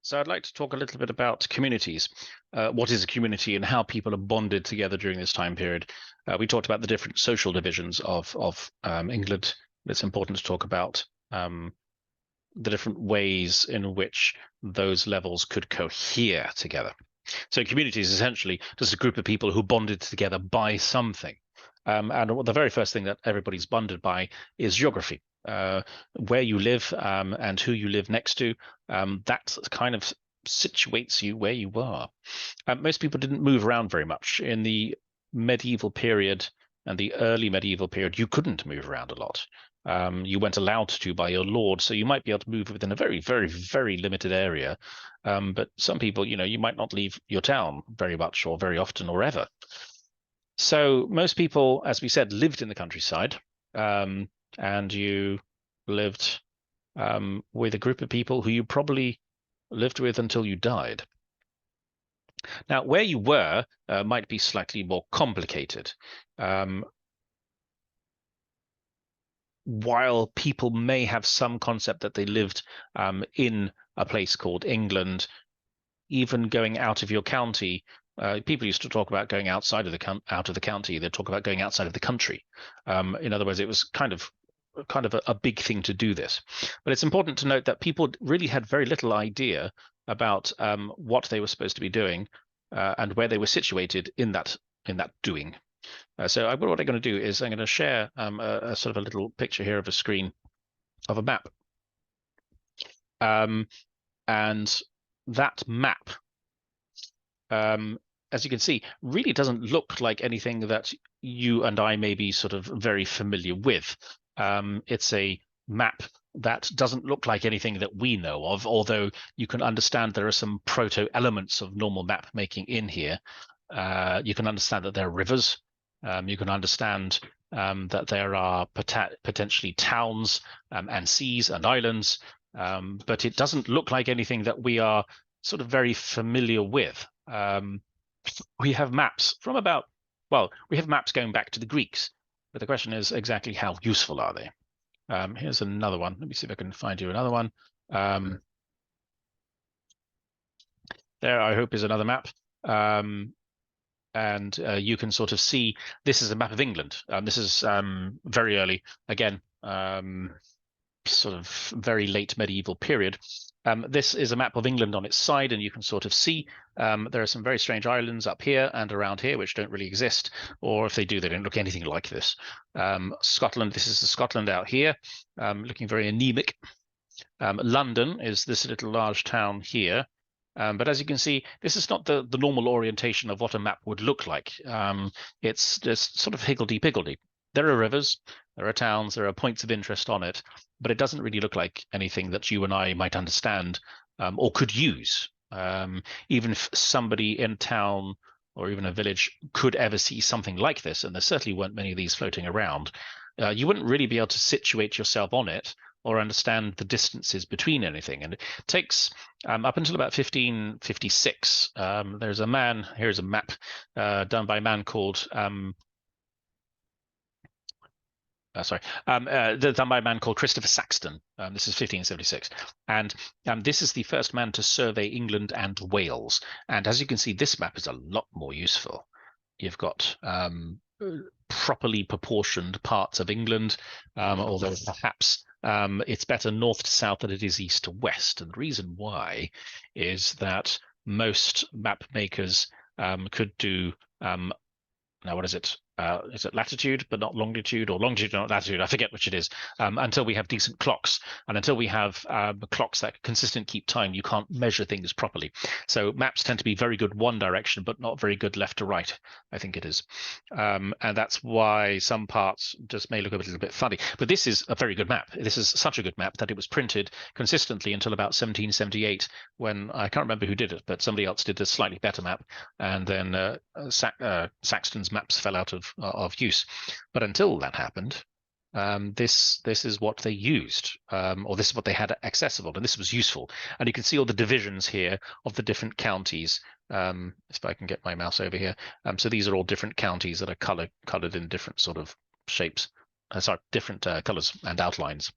So I'd like to talk a little bit about communities. What is a community and how people are bonded together during this time period? We talked about the different social divisions of England. It's important to talk about the different ways in which those levels could cohere together. So community is essentially just a group of people who bonded together by something. And the very first thing that everybody's bonded by is geography. Where you live and who you live next to, that kind of situates you where you are. Most people didn't move around very much. In the medieval period and the early medieval period, you couldn't move around a lot. You weren't allowed to by your lord, so you might be able to move within a very, very, very limited area. But some people, you might not leave your town very much or very often or ever. So most people, as we said, lived in the countryside, and you lived with a group of people who you probably lived with until you died. Now, where you were might be slightly more complicated. While people may have some concept that they lived in a place called England, even going out of your county, people used to talk about going outside of the county. They talk about going outside of the country. In other words, it was kind of a big thing to do this. But it's important to note that people really had very little idea about what they were supposed to be doing and where they were situated in that doing. So what I'm going to do is I'm going to share a sort of a little picture here of a screen of a map. And that map, as you can see, really doesn't look like anything that you and I may be sort of very familiar with. It's a map that doesn't look like anything that we know of, although you can understand there are some proto elements of normal map making in here. You can understand that there are rivers. You can understand that there are potentially towns and seas and islands, but it doesn't look like anything that we are sort of very familiar with. We have maps from we have maps going back to the Greeks, but the question is exactly how useful are they? Here's another one. Let me see if I can find you another one. There, I hope, is another map. And you can sort of see this is a map of England. This is very early, again, sort of very late medieval period. This is a map of England on its side, and you can sort of see there are some very strange islands up here and around here which don't really exist, or if they do, they don't look anything like this. Scotland, this is the Scotland out here, looking very anemic. London is this little large town here. But as you can see, this is not the normal orientation of what a map would look like. It's just sort of higgledy-piggledy. There are rivers, there are towns, there are points of interest on it, but it doesn't really look like anything that you and I might understand or could use. Even if somebody in town or even a village could ever see something like this, and there certainly weren't many of these floating around, you wouldn't really be able to situate yourself on it or understand the distances between anything. And it takes up until about 1556. There's a man, here's a map done by a man called done by a man called Christopher Saxton. This is 1576. And this is the first man to survey England and Wales. And as you can see, this map is a lot more useful. You've got properly proportioned parts of England, although perhaps it's better north to south than it is east to west. And the reason why is that most map makers could do, now what is it? Is it latitude but not longitude, or longitude not latitude? I forget which it is. Until we have decent clocks, and until we have clocks that consistently keep time, you can't measure things properly. So maps tend to be very good one direction, but not very good left to right, I think it is. And that's why some parts just may look a little bit funny. But this is a very good map. This is such a good map that it was printed consistently until about 1778, when I can't remember who did it, but somebody else did a slightly better map, and then Saxton's maps fell out of use. But until that happened, this is what they used, or this is what they had accessible, and this was useful. And you can see all the divisions here of the different counties. If I can get my mouse over here. So these are all different counties that are colored in different sort of shapes, different colors and outlines.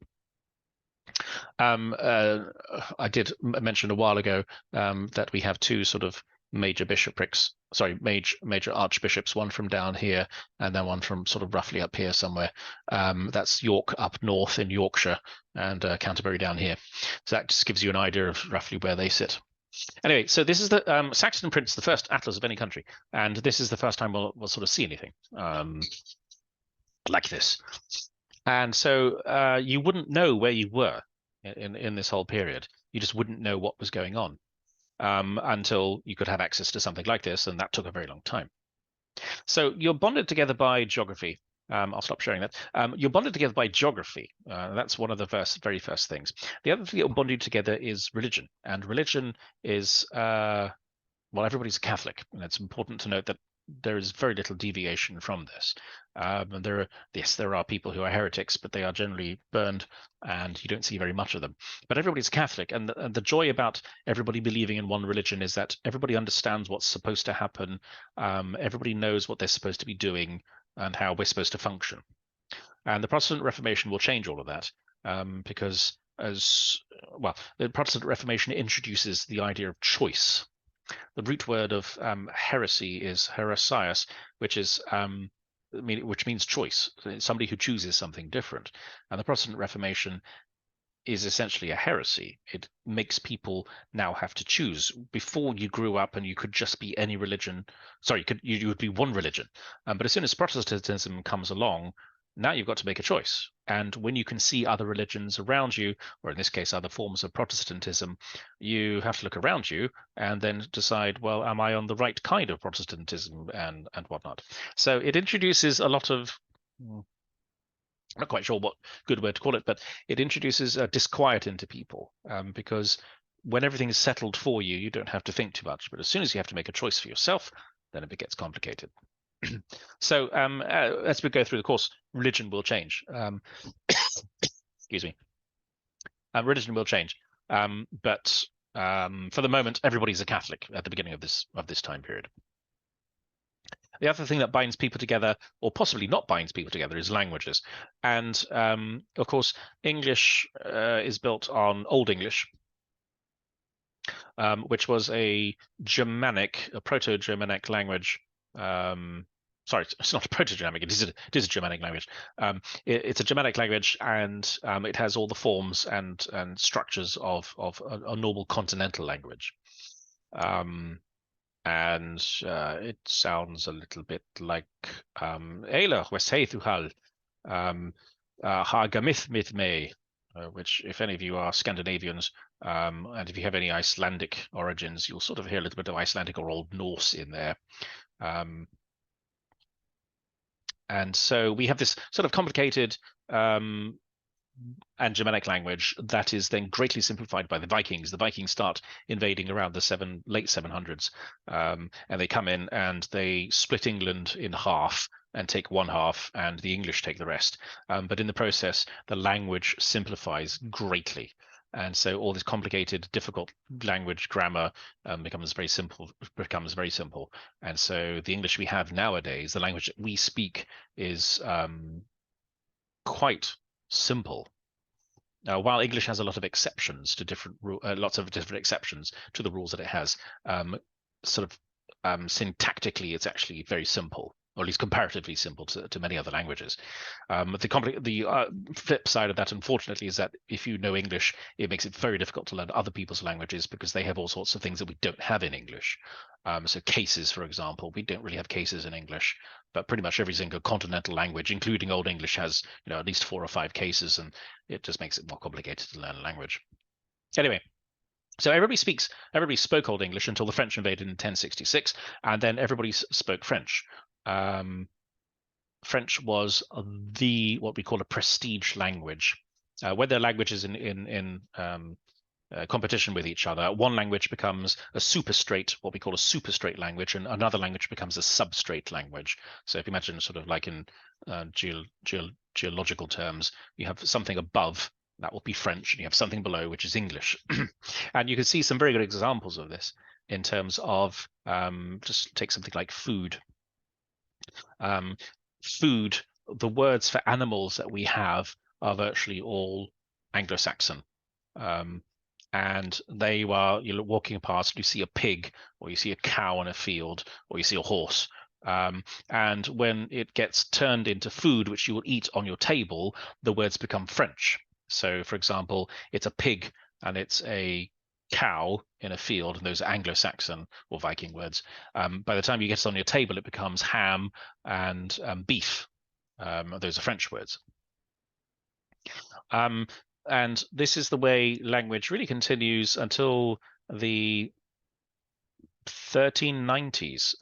I did mention a while ago that we have two sort of major bishoprics, sorry, major archbishops, one from down here and then one from sort of roughly up here somewhere. That's York up north in Yorkshire and Canterbury down here. So that just gives you an idea of roughly where they sit. Anyway, so this is the Saxon prints, the first atlas of any country, and this is the first time we'll sort of see anything like this. And so you wouldn't know where you were in this whole period. You just wouldn't know what was going on until you could have access to something like this, and that took a very long time. So you're bonded together by geography. I'll stop sharing that. You're bonded together by geography. That's one of the very first things. The other thing that will bond you together is religion, and religion is well, everybody's a Catholic, and it's important to note that there is very little deviation from this. And there are people who are heretics, but they are generally burned, and you don't see very much of them. But everybody's Catholic, and the joy about everybody believing in one religion is that everybody understands what's supposed to happen. Everybody knows what they're supposed to be doing and how we're supposed to function. And the Protestant Reformation will change all of that because the Protestant Reformation introduces the idea of choice. The root word of heresy is heresias, which means choice. Somebody who chooses something different. And the Protestant Reformation is essentially a heresy. It makes people now have to choose. Before, you grew up and you could just be any religion. Sorry, you would be one religion. But as soon as Protestantism comes along, now you've got to make a choice. And when you can see other religions around you, or in this case, other forms of Protestantism, you have to look around you and then decide, well, am I on the right kind of Protestantism and whatnot? So it introduces a lot of, I'm not quite sure what good word to call it, but it introduces disquiet into people because when everything is settled for you, you don't have to think too much. But as soon as you have to make a choice for yourself, then it gets complicated. So as we go through the course, religion will change. Excuse me. Religion will change, but for the moment, everybody's a Catholic at the beginning of this time period. The other thing that binds people together, or possibly not binds people together, is languages. And of course, English is built on Old English, which was a Proto-Germanic language. Sorry, it's not a Proto-Germanic. It is a Germanic language. It's a Germanic language, and it has all the forms and structures of a normal continental language. And it sounds a little bit like Eile, Westheithuhal, Ha Gamith Myth May, which, if any of you are Scandinavians, and if you have any Icelandic origins, you'll sort of hear a little bit of Icelandic or Old Norse in there. And so we have this sort of complicated and Germanic language that is then greatly simplified by the Vikings. The Vikings start invading around the late 700s, and they come in and they split England in half and take one half, and the English take the rest. But in the process, the language simplifies greatly. And so all this complicated, difficult language grammar becomes very simple. And so the English we have nowadays, the language that we speak, is quite simple. While English has a lot of exceptions to lots of different exceptions to the rules that it has, syntactically, it's actually very simple, or at least comparatively simple to many other languages. The flip side of that, unfortunately, is that if you know English, it makes it very difficult to learn other people's languages because they have all sorts of things that we don't have in English. So cases, for example, we don't really have cases in English, but pretty much every single continental language, including Old English, has at least 4 or 5 cases, and it just makes it more complicated to learn a language. Anyway, so everybody spoke Old English until the French invaded in 1066, and then everybody spoke French. French was what we call a prestige language. When there are languages in competition with each other, one language becomes what we call a superstrate language, and another language becomes a substrate language. So if you imagine sort of like in geological terms, you have something above, that will be French, and you have something below, which is English. And you can see some very good examples of this in terms of, just take something like food. Food, the words for animals that we have are virtually all Anglo-Saxon. And you're walking past, you see a pig, or you see a cow in a field, or you see a horse. And when it gets turned into food, which you will eat on your table, the words become French. So, for example, it's a pig and it's a cow in a field, and those are Anglo-Saxon or Viking words. By the time you get it on your table, it becomes ham and beef. Those are French words. And this is the way language really continues until the 1390s.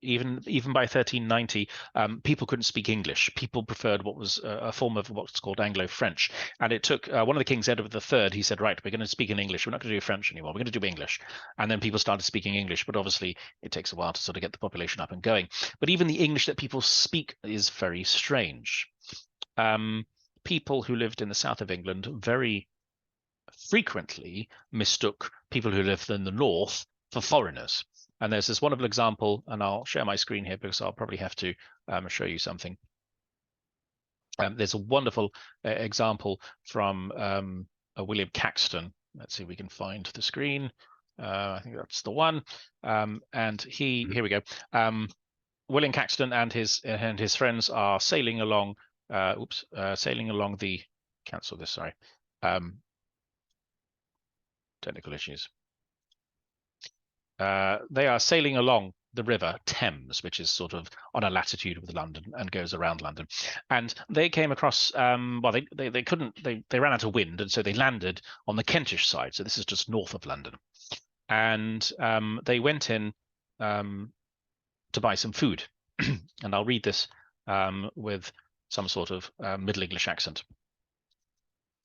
Even by 1390, people couldn't speak English. People preferred what was a form of what's called Anglo-French. And it took one of the kings, Edward III, he said, right, we're going to speak in English. We're not going to do French anymore. We're going to do English. And then people started speaking English, but obviously it takes a while to sort of get the population up and going. But even the English that people speak is very strange. People who lived in the south of England very frequently mistook people who lived in the north for foreigners. And there's this wonderful example, and I'll share my screen here because I'll probably have to show you something. There's a wonderful example from William Caxton. Let's see if we can find the screen. I think that's the one. And here we go. William Caxton and his friends are sailing along. Sailing along the. Cancel this. Sorry. Technical issues. They are sailing along the river Thames, which is sort of on a latitude with London and goes around London. And they came across, well, they couldn't, they ran out of wind, and so they landed on the Kentish side. So this is just north of London. And they went in to buy some food. And I'll read this with some sort of Middle English accent.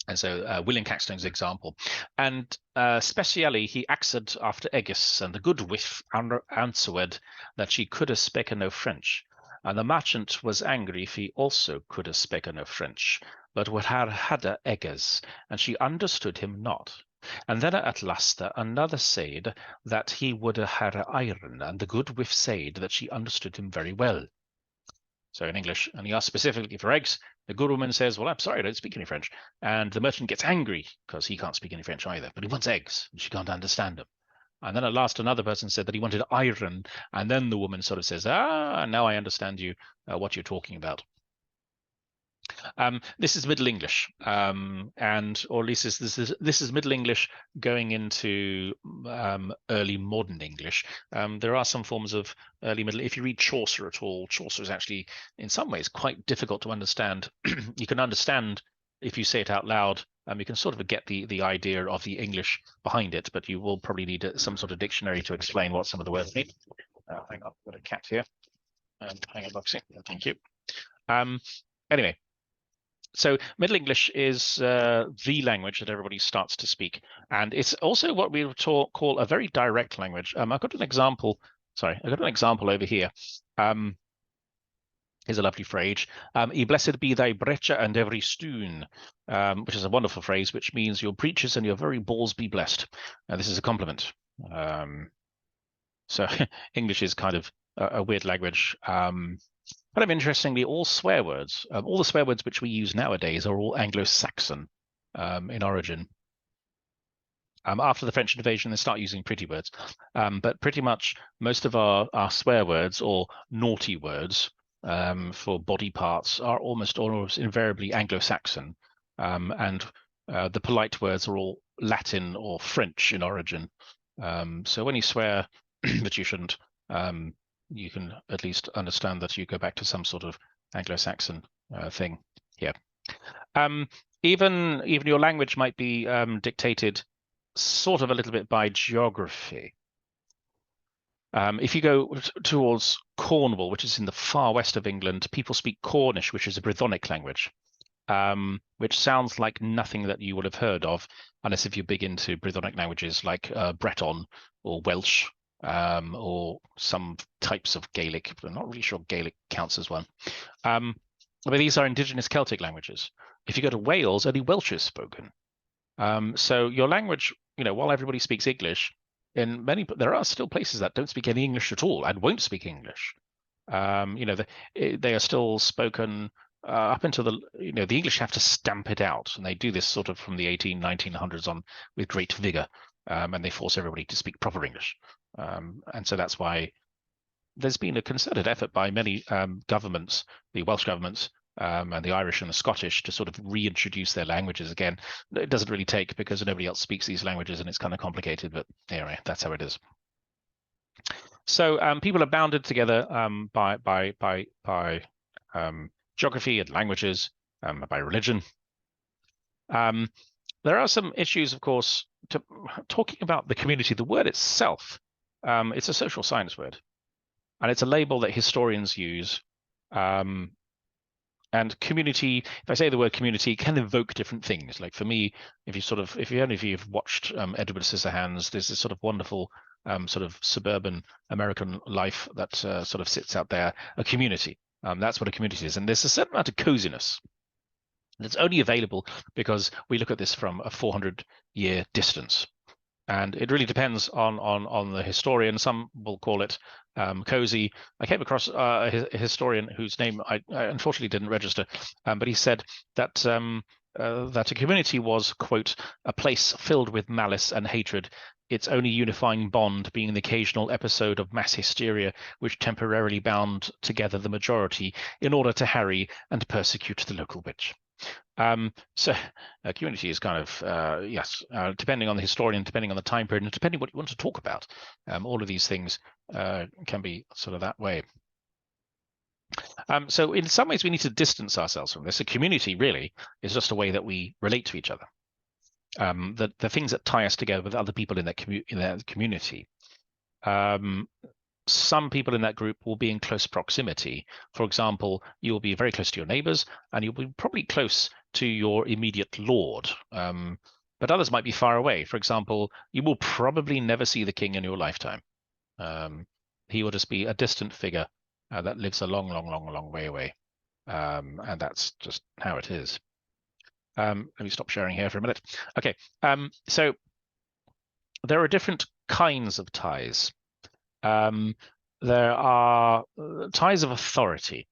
And so William Caxton's example. And specially he axed after Eggis, and the good wife answered that she could have spoken no French. And the merchant was angry if he also could have spoken no French, but would have had Eggis, and she understood him not. And then at last another said that he would have had iron, and the good wife said that she understood him very well. So in English, and he asked specifically for eggs. The good woman says, well, I'm sorry, I don't speak any French. And the merchant gets angry because he can't speak any French either, but he wants eggs and she can't understand them. And then at last another person said that he wanted iron. And then the woman sort of says, now I understand you, what you're talking about. This is Middle English, and or at least this is Middle English going into early modern English. There are some forms of early Middle. If you read Chaucer at all, Chaucer is actually in some ways quite difficult to understand. You can understand if you say it out loud. You can sort of get the idea of the English behind it, but you will probably need some sort of dictionary to explain what some of the words mean. Hang on, I've got a cat here. Hang on, Boxing. Thank you. Anyway. So Middle English is the language that everybody starts to speak, and it's also what we would call a very direct language. I've got an example. Sorry, I've got an example over here. Here's a lovely phrase. "Y blessed be thy brecha and every stone," which is a wonderful phrase, which means your breeches and your very balls be blessed. This is a compliment. So English is kind of a weird language. Kind of interestingly, all swear words, all the swear words which we use nowadays are all Anglo-Saxon in origin. After the French invasion, they start using pretty words. But pretty much most of our swear words or naughty words for body parts are almost invariably Anglo-Saxon. And the polite words are all Latin or French in origin. So when you swear that you shouldn't, you can at least understand that you go back to some sort of Anglo-Saxon thing here. Even your language might be dictated sort of a little bit by geography. If you go towards Cornwall, which is in the far west of England, people speak Cornish, which is a Brythonic language, which sounds like nothing that you would have heard of, unless if you're big into Brythonic languages like Breton or Welsh. Or some types of Gaelic, but I'm not really sure Gaelic counts as one. But these are indigenous Celtic languages. If you go to Wales, only Welsh is spoken. So your language, while everybody speaks English, there are still places that don't speak any English at all and won't speak English. They are still spoken up until the English have to stamp it out, and they do this sort of from the 1900s on with great vigor, and they force everybody to speak proper English. And so that's why there's been a concerted effort by many governments, the Welsh governments, and the Irish and the Scottish, to sort of reintroduce their languages again. It doesn't really take because nobody else speaks these languages, and it's kind of complicated. But anyway, that's how it is. So people are bounded together by geography and languages, by religion. There are some issues, of course, talking about the community. The word itself, it's a social science word, and it's a label that historians use. And community, if I say the word community, can evoke different things. Like for me, if any of you have watched Edward Scissorhands, there's this sort of wonderful sort of suburban American life that sort of sits out there, a community. That's what a community is. And there's a certain amount of coziness that's only available because we look at this from a 400-year distance. And it really depends on the historian. Some will call it cozy. I came across a historian whose name I unfortunately didn't register, but he said that that a community was, quote, a place filled with malice and hatred, its only unifying bond being the occasional episode of mass hysteria which temporarily bound together the majority in order to harry and persecute the local witch. So a community is kind of, yes, depending on the historian, depending on the time period, and depending what you want to talk about, all of these things can be sort of that way. So in some ways, we need to distance ourselves from this. A community really is just a way that we relate to each other. The things that tie us together with other people in that community. Some people in that group will be in close proximity. For example, you'll be very close to your neighbors, and you'll be probably close to your immediate lord. But others might be far away. For example, you will probably never see the king in your lifetime. He will just be a distant figure that lives a long way away. And that's just how it is. Let me stop sharing here for a minute. Okay, so there are different kinds of ties. There are ties of authority,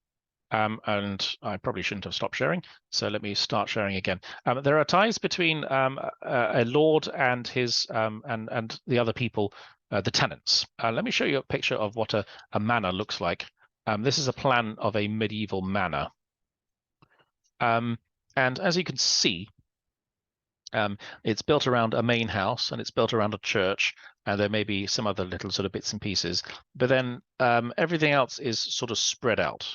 and I probably shouldn't have stopped sharing, so let me start sharing again. There are ties between a lord and his and the other people, the tenants. Let me show you a picture of what a manor looks like. This is a plan of a medieval manor, and as you can see, it's built around a main house, and it's built around a church, and there may be some other little sort of bits and pieces, but then everything else is sort of spread out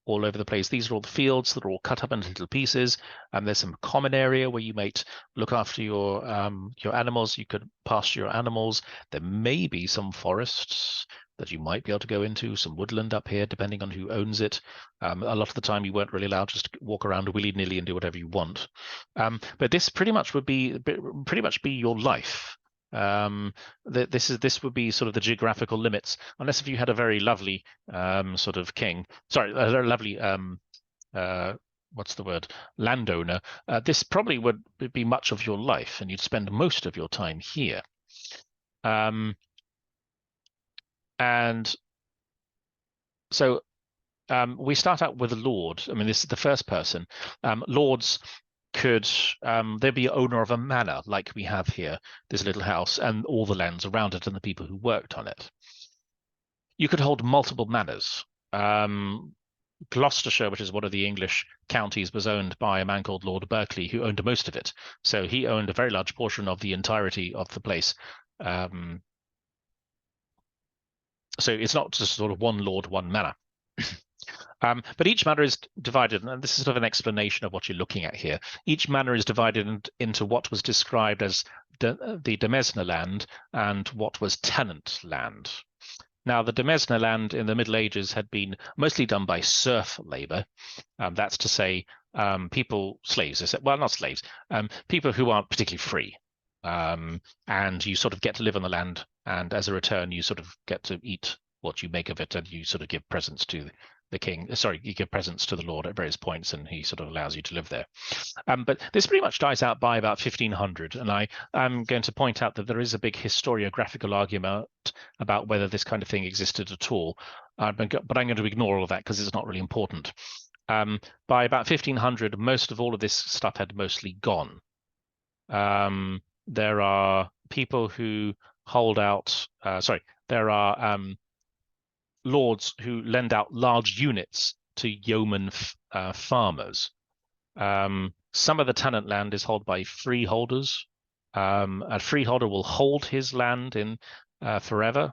all over the place. These are all the fields that are all cut up into little pieces, and there's some common area where you might look after your animals. You could pasture your animals. There may be some forests that you might be able to go into, some woodland up here, depending on who owns it. A lot of the time you weren't really allowed just to walk around willy-nilly and do whatever you want. But this pretty much would be your life. This would be sort of the geographical limits, unless if you had a very lovely sort of king. Sorry, a very lovely what's the word? Landowner. This probably would be much of your life, and you'd spend most of your time here. And so we start out with a lord. I mean, this is the first person. Lords could they'd be owner of a manor like we have here, this little house, and all the lands around it and the people who worked on it. You could hold multiple manors. Gloucestershire, which is one of the English counties, was owned by a man called Lord Berkeley, who owned most of it. So he owned a very large portion of the entirety of the place. So it's not just sort of one lord, one manor. But each manor is divided, and this is sort of an explanation of what you're looking at here. Each manor is divided into what was described as the demesne land and what was tenant land. Now, the demesne land in the Middle Ages had been mostly done by serf labor. That's to say, slaves, well, not slaves, people who aren't particularly free. And you sort of get to live on the land, and as a return, you sort of get to eat what you make of it, and you sort of give presents to the king. Sorry, you give presents to the lord at various points, and he sort of allows you to live there. But this pretty much dies out by about 1500, and I am going to point out that there is a big historiographical argument about whether this kind of thing existed at all. But I'm going to ignore all of that because it's not really important. By about 1500, most of all of this stuff had mostly gone. There are people who hold out, there are lords who lend out large units to yeoman farmers. Some of the tenant land is held by freeholders. A freeholder will hold his land in forever.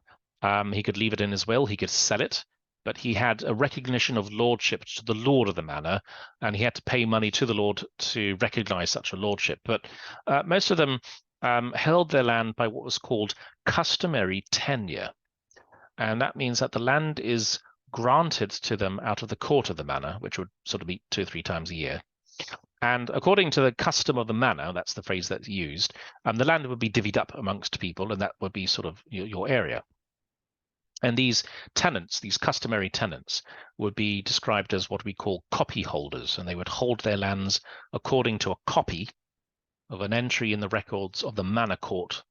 He could leave it in his will, he could sell it, but he had a recognition of lordship to the lord of the manor, and he had to pay money to the lord to recognize such a lordship. But most of them held their land by what was called customary tenure. And that means that the land is granted to them out of the court of the manor, which would sort of meet 2 or 3 times a year. And according to the custom of the manor, that's the phrase that's used, the land would be divvied up amongst people, and that would be sort of your area. And these tenants, these customary tenants, would be described as what we call copy holders, and they would hold their lands according to a copy of an entry in the records of the manor court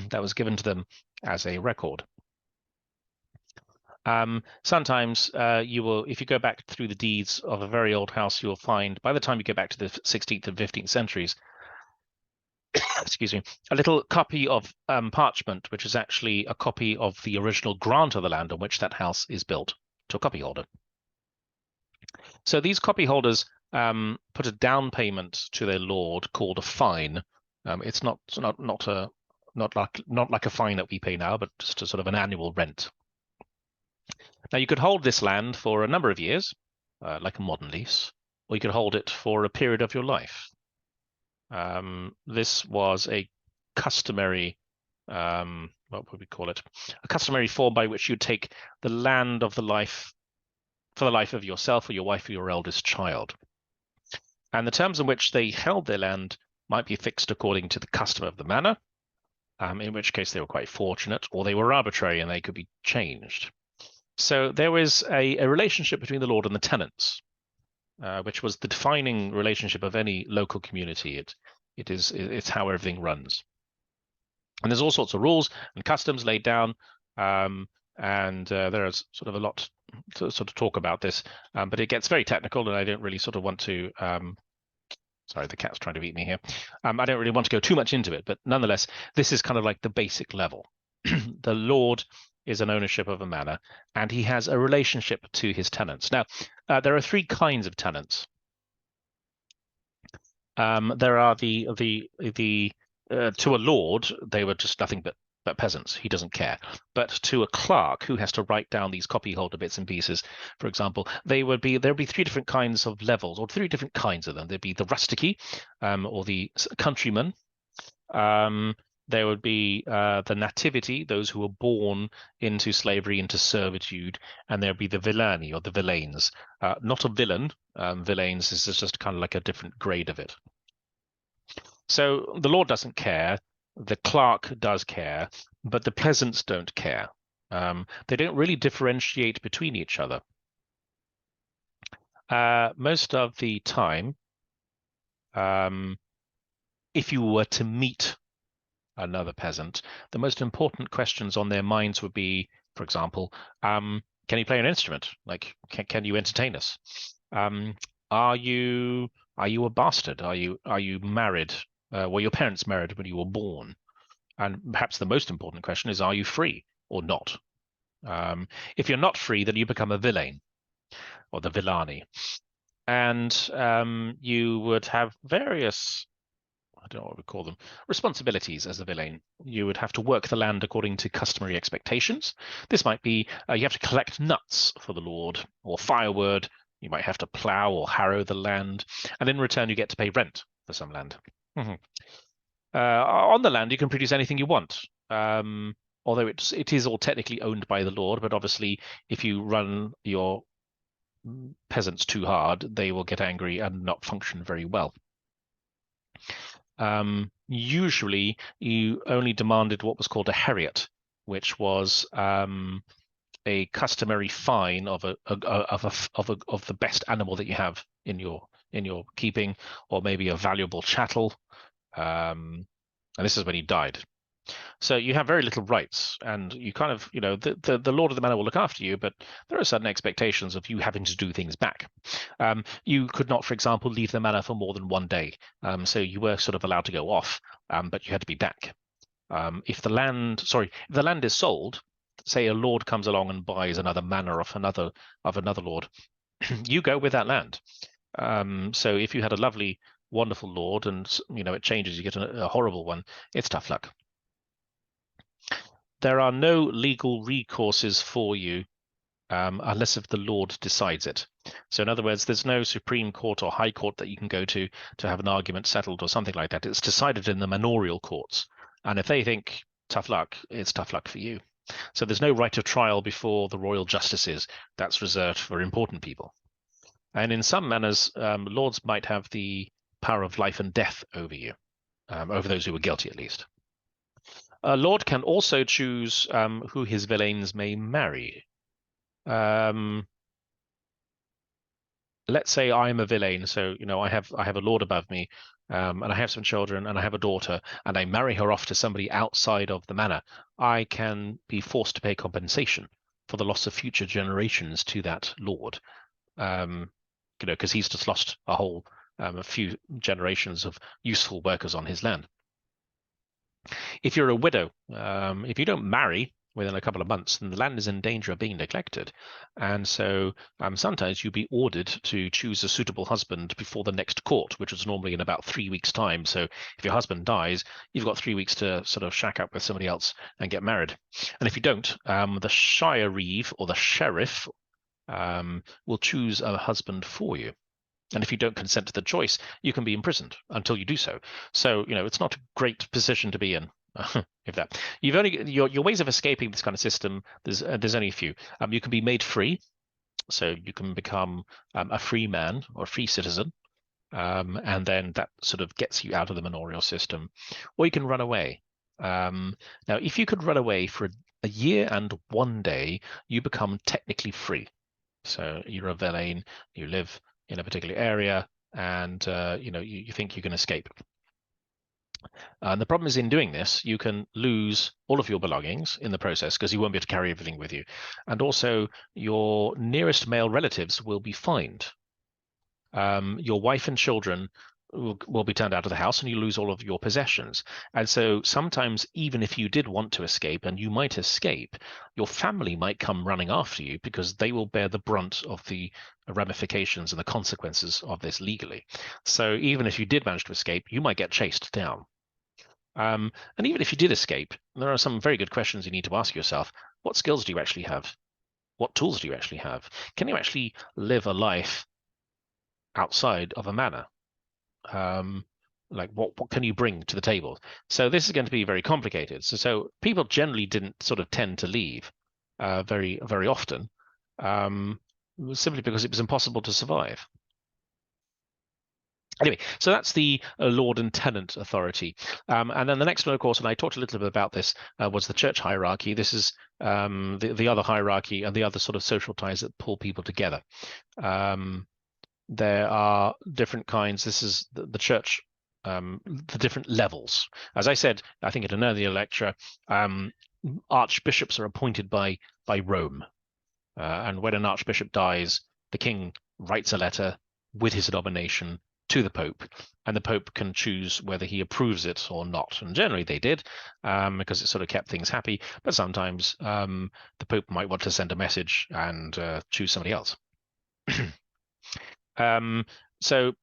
that was given to them as a record. Sometimes you will, if you go back through the deeds of a very old house, you'll find by the time you get back to the 16th and 15th centuries, excuse me, a little copy of parchment, which is actually a copy of the original grant of the land on which that house is built, to a copy holder. So these copy holders put a down payment to their lord called a fine. It's not like a fine that we pay now, but just a sort of an annual rent. Now, you could hold this land for a number of years, like a modern lease, or you could hold it for a period of your life. This was a customary, what would we call it? A customary form by which you take the land of the life for the life of yourself or your wife or your eldest child. And the terms in which they held their land might be fixed according to the custom of the manor, in which case they were quite fortunate, or they were arbitrary and they could be changed. So there was a relationship between the lord and the tenants, which was the defining relationship of any local community. It's how everything runs. And there's all sorts of rules and customs laid down, and there's sort of a lot to sort of talk about this, but it gets very technical, and I don't really sort of want to. Sorry, the cat's trying to eat me here. I don't really want to go too much into it, but nonetheless, this is kind of like the basic level. The lord is an ownership of a manor, and he has a relationship to his tenants. Now, there are 3 kinds of tenants. There are the to a lord, they were just nothing but peasants. He doesn't care. But to a clerk who has to write down these copy holder bits and pieces, for example, there'd be 3 different kinds of levels, or 3 different kinds of them. There'd be the rustici, or the countryman. There would be the nativity, those who were born into slavery, into servitude, and there'd be the villani, or the villains. Not a villain. Villains is just kind of like a different grade of it. So the lord doesn't care, the clerk does care, but the peasants don't care. They don't really differentiate between each other. Most of the time, if you were to meet another peasant, the most important questions on their minds would be, for example, can you play an instrument? Like, can you entertain us? Are you a bastard? Are you married? Were your parents married when you were born? And perhaps the most important question is, are you free or not? If you're not free, then you become a villain, or the villani. And you would have various, I don't know what we call them, responsibilities as a villain. You would have to work the land according to customary expectations. This might be you have to collect nuts for the lord, or firewood. You might have to plow or harrow the land, and in return you get to pay rent for some land. On the land, you can produce anything you want, although it is all technically owned by the lord. But obviously, if you run your peasants too hard, they will get angry and not function very well. Usually, you only demanded what was called a heriot, which was a customary fine of the best animal that you have in your keeping, or maybe a valuable chattel. And this is when he died. So you have very little rights, and you kind of, the lord of the manor will look after you, but there are certain expectations of you having to do things back. You could not, for example, leave the manor for more than one day. So you were sort of allowed to go off, but you had to be back. If the land is sold, say a lord comes along and buys another manor of another lord, you go with that land. So if you had a lovely, wonderful lord, and it changes, you get a horrible one, it's tough luck. There are no legal recourses for you unless if the Lord decides it. So in other words, there's no Supreme Court or High Court that you can go to have an argument settled or something like that. It's decided in the manorial courts. And if they think tough luck, it's tough luck for you. So there's no right of trial before the royal justices. That's reserved for important people. And in some manors, lords might have the power of life and death over you, over those who were guilty at least. A lord can also choose who his villeins may marry. Let's say I'm a villain, so I have a lord above me, and I have some children, and I have a daughter, and I marry her off to somebody outside of the manor. I can be forced to pay compensation for the loss of future generations to that lord, because he's just lost a few generations of useful workers on his land. If you're a widow, if you don't marry within a couple of months, then the land is in danger of being neglected. And so sometimes you'll be ordered to choose a suitable husband before the next court, which is normally in about 3 weeks' time. So if your husband dies, you've got 3 weeks to sort of shack up with somebody else and get married. And if you don't, the shire reeve or the sheriff will choose a husband for you. And if you don't consent to the choice, you can be imprisoned until you do so. So, it's not a great position to be in. If that, you've only your ways of escaping this kind of system. There's only a few. You can be made free, so you can become a free man or a free citizen, and then that sort of gets you out of the manorial system. Or you can run away. Now, if you could run away for a year and 1 day, you become technically free. So you're a villain. You live in a particular area, and you think you can escape. And the problem is, in doing this, you can lose all of your belongings in the process because you won't be able to carry everything with you. And also, your nearest male relatives will be fined. Your wife and children will be turned out of the house, and you lose all of your possessions. And so sometimes, even if you did want to escape, and you might escape, your family might come running after you because they will bear the brunt of the ramifications and the consequences of this legally. So even if you did manage to escape, you might get chased down. And even if you did escape, there are some very good questions you need to ask yourself. What skills do you actually have? What tools do you actually have? Can you actually live a life outside of a manor? Like what can you bring to the table? So this is going to be very complicated. So people generally didn't sort of tend to leave very, very often, simply because it was impossible to survive. Anyway, so that's the Lord and Tenant authority. And then the next one, of course, and I talked a little bit about this, was the church hierarchy. This is the other hierarchy and the other sort of social ties that pull people together. There are different kinds. This is the church, the different levels. As I said, I think in an earlier lecture, archbishops are appointed by Rome. And when an archbishop dies, the king writes a letter with his nomination to the Pope, and the Pope can choose whether he approves it or not. And generally they did, because it sort of kept things happy. But sometimes the Pope might want to send a message and choose somebody else. So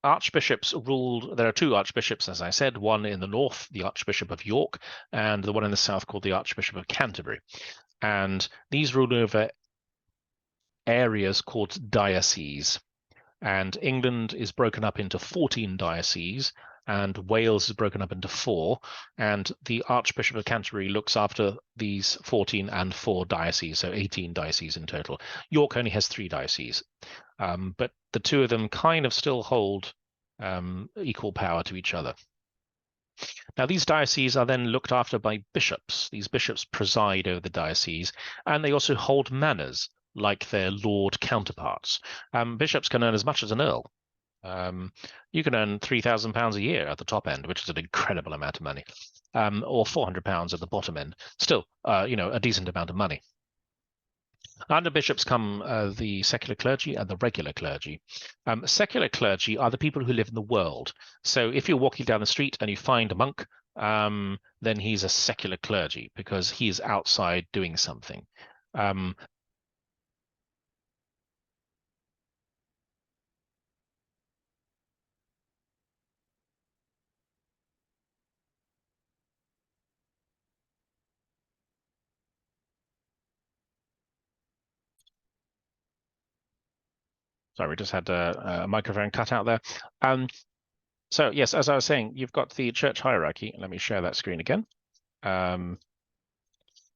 archbishops ruled. There are two archbishops, as I said, one in the north, the Archbishop of York, and the one in the south called the Archbishop of Canterbury. And these ruled over areas called dioceses. And England is broken up into 14 dioceses, and Wales is broken up into 4. And the Archbishop of Canterbury looks after these 14 and 4 dioceses, so 18 dioceses in total. York only has 3 dioceses, but the two of them kind of still hold equal power to each other. Now, these dioceses are then looked after by bishops. These bishops preside over the diocese, and they also hold manors like their lord counterparts. Bishops can earn as much as an earl. You can earn £3,000 a year at the top end, which is an incredible amount of money, or £400 at the bottom end. Still, a decent amount of money. Under bishops come the secular clergy and the regular clergy. Secular clergy are the people who live in the world. So if you're walking down the street and you find a monk, then he's a secular clergy because he is outside doing something. Sorry, we just had a microphone cut out there. So yes, as I was saying, you've got the church hierarchy. Let me share that screen again.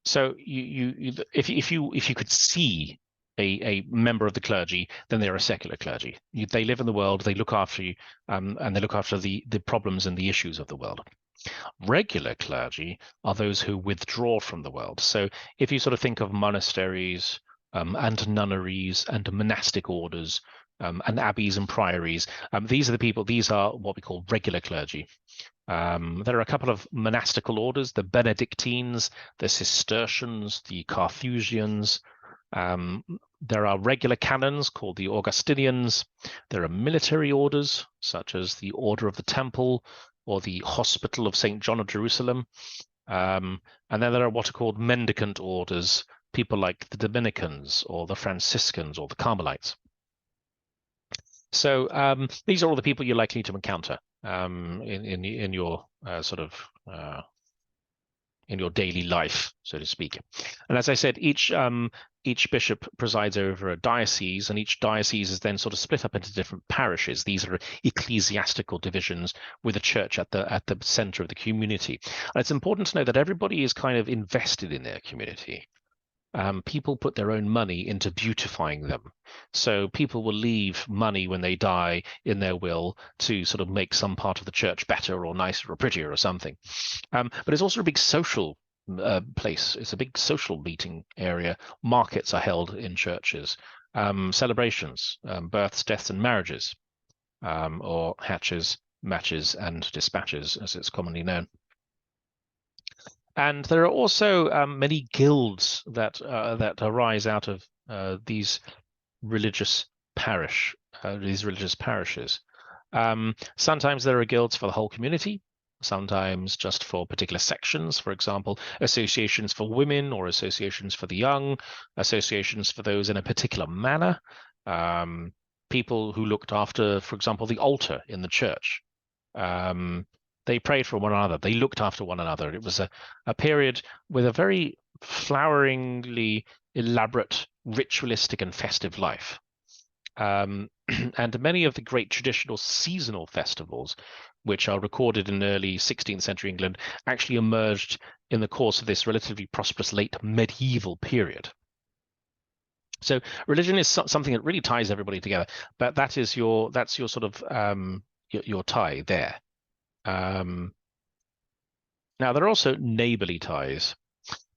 So if you could see a member of the clergy, then they're a secular clergy. They live in the world, they look after you, and they look after the problems and the issues of the world. Regular clergy are those who withdraw from the world. So if you sort of think of monasteries and nunneries and monastic orders and abbeys and priories, these are the people. These are what we call regular clergy. There are a couple of monastical orders, the Benedictines, the Cistercians, the Carthusians. There are regular canons called the Augustinians. There are military orders, such as the Order of the Temple or the Hospital of St. John of Jerusalem. And then there are what are called mendicant orders, people like the Dominicans or the Franciscans or the Carmelites. So these are all the people you're likely to encounter in your sort of in your daily life, so to speak. And as I said, each bishop presides over a diocese, and each diocese is then sort of split up into different parishes. These are ecclesiastical divisions with a church at the center of the community. And it's important to know that everybody is kind of invested in their community. People put their own money into beautifying them. So people will leave money when they die in their will to sort of make some part of the church better or nicer or prettier or something. But it's also a big social place. It's a big social meeting area. Markets are held in churches, celebrations, births, deaths, and marriages, or hatches, matches, and dispatches, as it's commonly known. And there are also many guilds that arise out of these religious parishes. Sometimes there are guilds for the whole community, sometimes just for particular sections. For example, associations for women or associations for the young, associations for those in a particular manner. People who looked after, for example, the altar in the church. They prayed for one another. They looked after one another. It was a period with a very floweringly elaborate, ritualistic, and festive life. And many of the great traditional seasonal festivals, which are recorded in early 16th century England, actually emerged in the course of this relatively prosperous late medieval period. So religion is something that really ties everybody together. But that's your sort of your tie there. Now, there are also neighborly ties.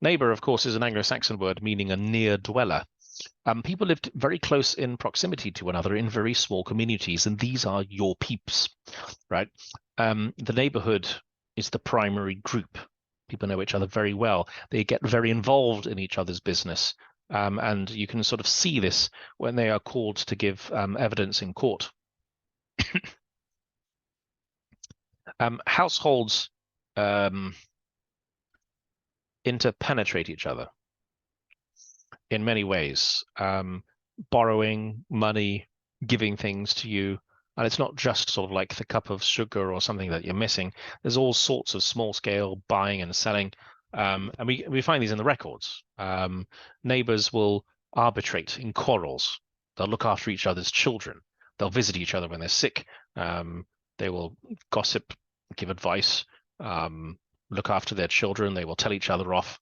Neighbor, of course, is an Anglo-Saxon word meaning a near dweller. People lived very close in proximity to one another in very small communities, and these are your peeps, right? The neighborhood is the primary group. People know each other very well. They get very involved in each other's business, and you can sort of see this when they are called to give evidence in court. Households interpenetrate each other in many ways, borrowing money, giving things to you. And it's not just sort of like the cup of sugar or something that you're missing. There's all sorts of small scale buying and selling. And we find these in the records. Neighbors will arbitrate in quarrels. They'll look after each other's children. They'll visit each other when they're sick. They will gossip, give advice, look after their children. They will tell each other off.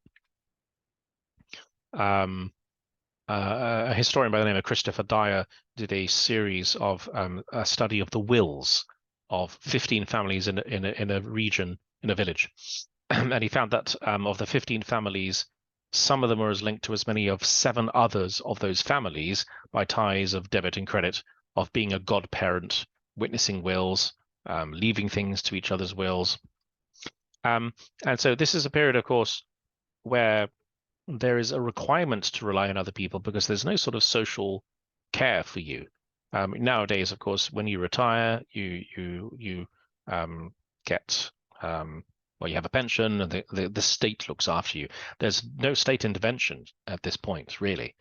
A historian by the name of Christopher Dyer did a series of a study of the wills of 15 families in a region, in a village. And he found that of the 15 families, some of them were linked to as many of 7 others of those families by ties of debit and credit, of being a godparent, witnessing wills, leaving things to each other's wills. And so this is a period, of course, where there is a requirement to rely on other people because there's no sort of social care for you. Nowadays, of course, when you retire, you get well, you have a pension, and the state looks after you. There's no state intervention at this point, really.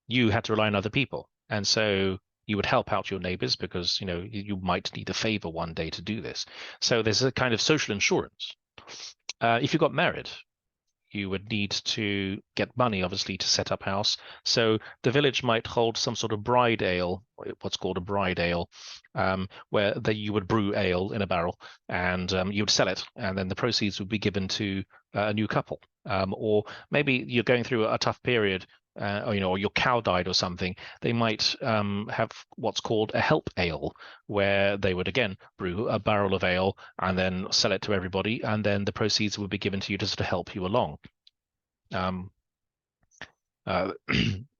You had to rely on other people, and so you would help out your neighbors because you might need a favor one day to do this. So there's a kind of social insurance. If you got married, you would need to get money, obviously, to set up house. So the village might hold some sort of bride ale, what's called a bride ale, where you would brew ale in a barrel, and you would sell it, and then the proceeds would be given to a new couple. Or maybe you're going through a tough period, or your cow died or something. They might have what's called a help ale, where they would again brew a barrel of ale and then sell it to everybody, and then the proceeds would be given to you to sort of help you along.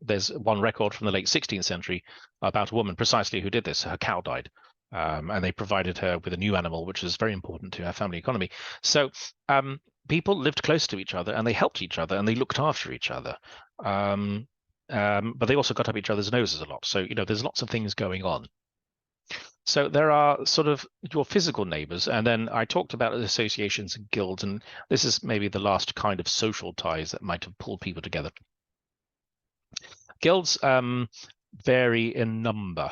There's one record from the late 16th century about a woman precisely who did this. Her cow died, and they provided her with a new animal, which is very important to her family economy. So people lived close to each other, and they helped each other, and they looked after each other. But they also got up each other's noses a lot. So there's lots of things going on. So there are sort of your physical neighbors, and then I talked about associations and guilds, and this is maybe the last kind of social ties that might have pulled people together. Guilds vary in number,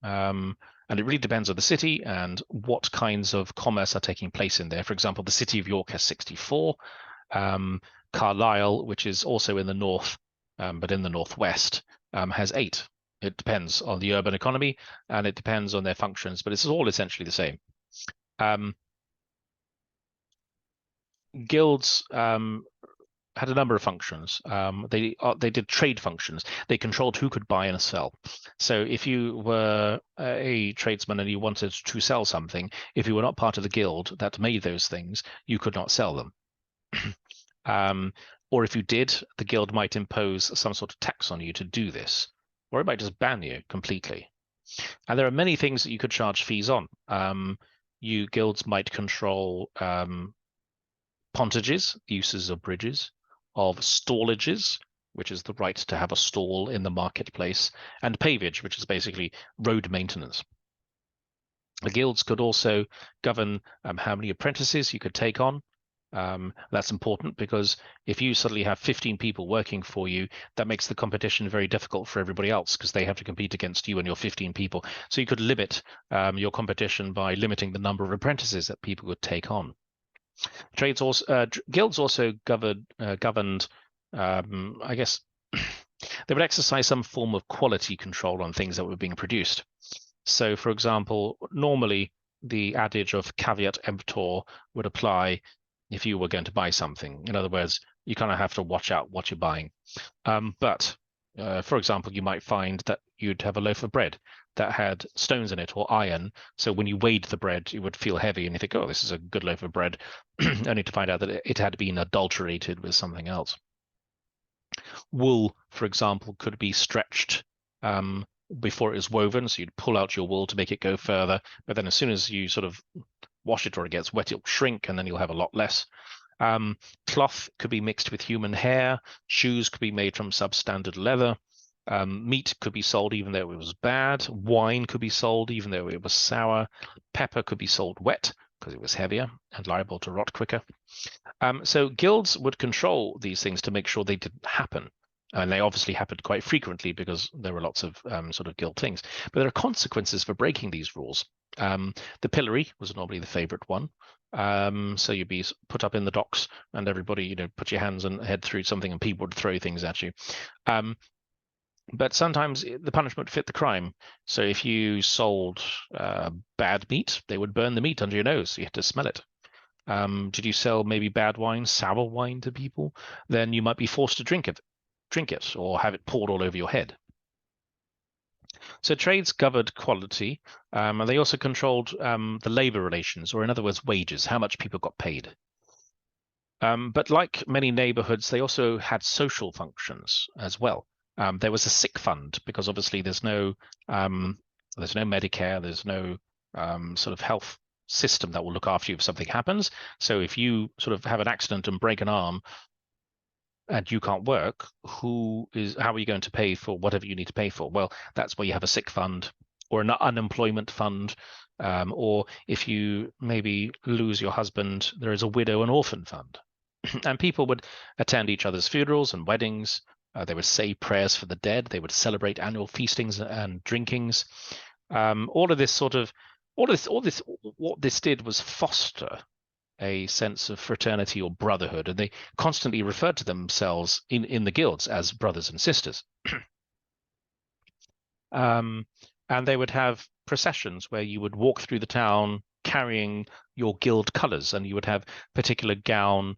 and it really depends on the city and what kinds of commerce are taking place in there. For example, the city of York has 64. Carlisle, which is also in the north, but in the northwest, has 8. It depends on the urban economy, and it depends on their functions, but it's all essentially the same. Guilds had a number of functions. They did trade functions. They controlled who could buy and sell. So if you were a tradesman and you wanted to sell something, if you were not part of the guild that made those things, you could not sell them. Or if you did, the guild might impose some sort of tax on you to do this, or it might just ban you completely. And there are many things that you could charge fees on. Guilds might control pontages, uses of bridges, of stallages, which is the right to have a stall in the marketplace, and pavage, which is basically road maintenance. The guilds could also govern how many apprentices you could take on. That's important because if you suddenly have 15 people working for you, that makes the competition very difficult for everybody else because they have to compete against you and your 15 people. So you could limit your competition by limiting the number of apprentices that people could take on. Guilds also governed, I guess, they would exercise some form of quality control on things that were being produced. So, for example, normally the adage of caveat emptor would apply if you were going to buy something. In other words, you kind of have to watch out what you're buying. But for example, you might find that you'd have a loaf of bread that had stones in it or iron. So when you weighed the bread, it would feel heavy, and you think, oh, this is a good loaf of bread, only to find out that it had been adulterated with something else. Wool, for example, could be stretched before it was woven. So you'd pull out your wool to make it go further. But then as soon as you sort of wash it or it gets wet, it'll shrink, and then you'll have a lot less. Cloth could be mixed with human hair. Shoes could be made from substandard leather. Meat could be sold even though it was bad. Wine could be sold even though it was sour. Pepper could be sold wet because it was heavier and liable to rot quicker. So guilds would control these things to make sure they didn't happen. And they obviously happened quite frequently because there were lots of sort of guild things. But there are consequences for breaking these rules. The pillory was normally the favorite one. So you'd be put up in the docks and everybody, put your hands and head through something and people would throw things at you. But sometimes the punishment fit the crime. So if you sold bad meat, they would burn the meat under your nose. You had to smell it. Did you sell maybe bad wine, sour wine to people? Then you might be forced to drink it or have it poured all over your head. So trades governed quality, and they also controlled the labor relations, or in other words, wages, how much people got paid. But like many neighborhoods, they also had social functions as well. There was a sick fund because obviously there's no Medicare, there's no sort of health system that will look after you if something happens. So if you sort of have an accident and break an arm and you can't work, how are you going to pay for whatever you need to pay for? Well, that's where you have a sick fund or an unemployment fund, or if you maybe lose your husband, there is a widow and orphan fund. And people would attend each other's funerals and weddings. They would say prayers for the dead. They would celebrate annual feastings and drinkings. All of this, what this did was foster a sense of fraternity or brotherhood, and they constantly referred to themselves in the guilds as brothers and sisters. And they would have processions where you would walk through the town carrying your guild colors, and you would have particular gown.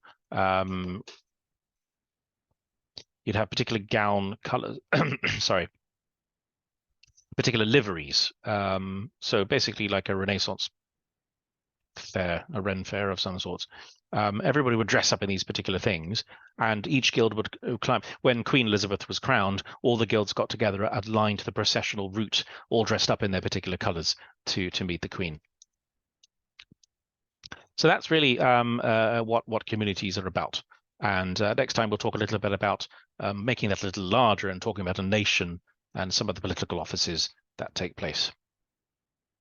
You'd have particular gown colors. Sorry, particular liveries. So basically, like a Renaissance fair, a Ren fair of some sorts. Everybody would dress up in these particular things, and each guild would climb. When Queen Elizabeth was crowned, all the guilds got together and lined the processional route, all dressed up in their particular colours to meet the Queen. So that's really what communities are about. And next time we'll talk a little bit about making that a little larger and talking about a nation and some of the political offices that take place.